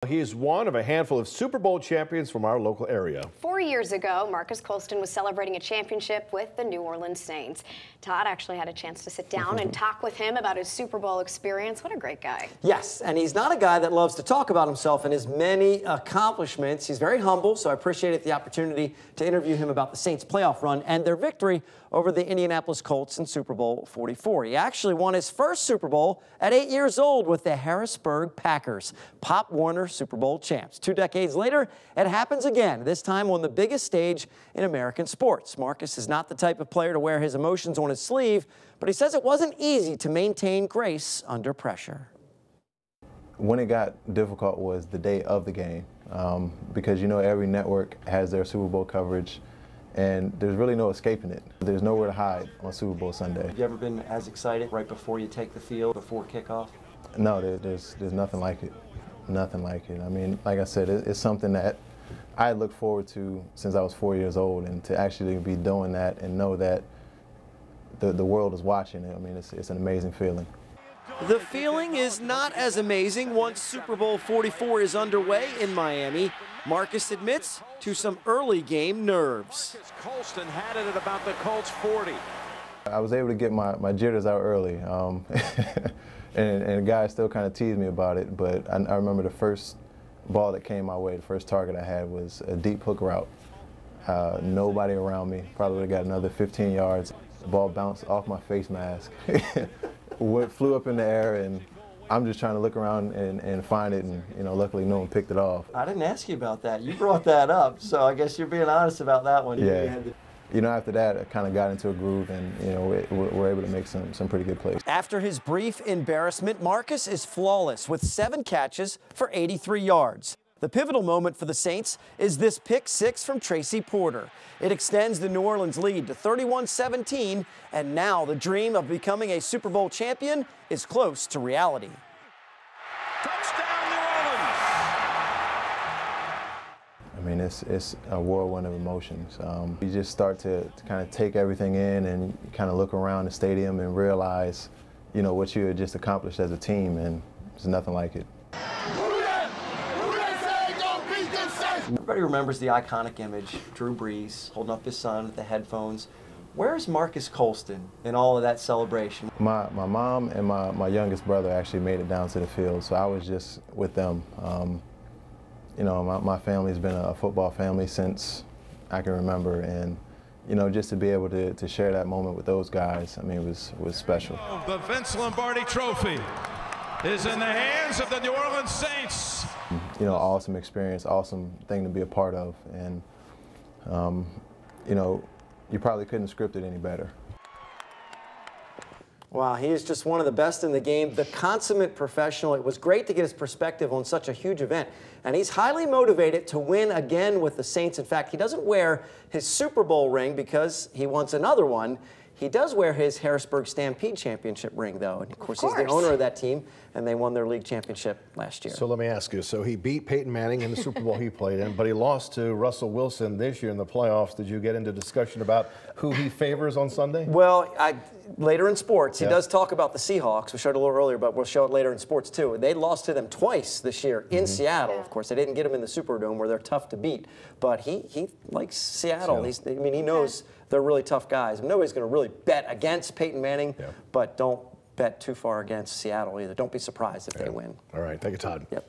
He is one of a handful of Super Bowl champions from our local area. 4 years ago, Marques Colston was celebrating a championship with the New Orleans Saints. Todd actually had a chance to sit down and talk with him about his Super Bowl experience. What a great guy. Yes, and he's not a guy that loves to talk about himself and his many accomplishments. He's very humble, so I appreciated the opportunity to interview him about the Saints' playoff run and their victory over the Indianapolis Colts in Super Bowl 44. He actually won his first Super Bowl at 8 years old with the Harrisburg Packers, Pop Warner Super Bowl champs. 2 decades later, it happens again, this time on the biggest stage in American sports. Marques is not the type of player to wear his emotions on his sleeve, but he says it wasn't easy to maintain grace under pressure. When it got difficult was the day of the game, because you know every network has their Super Bowl coverage, and there's really no escaping it. There's nowhere to hide on Super Bowl Sunday. Have you ever been as excited right before you take the field, before kickoff? No, there's nothing like it. Nothing like it. I mean, like I said, it's something that I looked forward to since I was 4 years old, and to actually be doing that and know that the world is watching it, I mean, it's an amazing feeling. The feeling is not as amazing once Super Bowl 44 is underway in Miami. Marques admits to some early game nerves. Colston had it at about the Colts 40. I was able to get my jitters out early, and guys still kind of teased me about it, but I remember the first ball that came my way, the first target I had was a deep hook route. Nobody around me, probably would have got another 15 yards. The ball bounced off my face mask, flew up in the air, and I'm just trying to look around and find it, and you know, luckily no one picked it off. I didn't ask you about that. You brought that up, so I guess you're being honest about that one. Yeah. You know, after that, I kind of got into a groove, and you know, we're able to make some pretty good plays. After his brief embarrassment, Marques is flawless with 7 catches for 83 yards. The pivotal moment for the Saints is this pick 6 from Tracy Porter. It extends the New Orleans lead to 31-17, and now the dream of becoming a Super Bowl champion is close to reality. Touchdown, New Orleans! I mean, it's a whirlwind of emotions. You just start to kind of take everything in, and you kind of look around the stadium and realize, you know, what you had just accomplished as a team, and there's nothing like it. Everybody remembers the iconic image, Drew Brees holding up his son with the headphones. Where's Marques Colston in all of that celebration? My mom and my youngest brother actually made it down to the field, so I was just with them. You know, my family's been a football family since I can remember, and you know, just to be able to share that moment with those guys, I mean, it was special. The Vince Lombardi Trophy is in the hands of the New Orleans Saints. You know, awesome experience, awesome thing to be a part of, and you know, you probably couldn't script it any better. Wow, he is just one of the best in the game, the consummate professional. It was great to get his perspective on such a huge event, and he's highly motivated to win again with the Saints. In fact, he doesn't wear his Super Bowl ring because he wants another one. He does wear his Harrisburg Stampede championship ring, though. And of course, he's the owner of that team, and they won their league championship last year. So let me ask you, so he beat Peyton Manning in the Super Bowl he played in, but he lost to Russell Wilson this year in the playoffs. Did you get into discussion about who he favors on Sunday? Well, later in sports, he does talk about the Seahawks. We showed it a little earlier, but we'll show it later in sports, too. They lost to them twice this year in Seattle. Of course, they didn't get them in the Superdome, where they're tough to beat. But he likes Seattle. I mean, he knows they're really tough guys. Nobody's going to really bet against Peyton Manning, but don't bet too far against Seattle either. Don't be surprised if they win. All right. Thank you, Todd. Yep.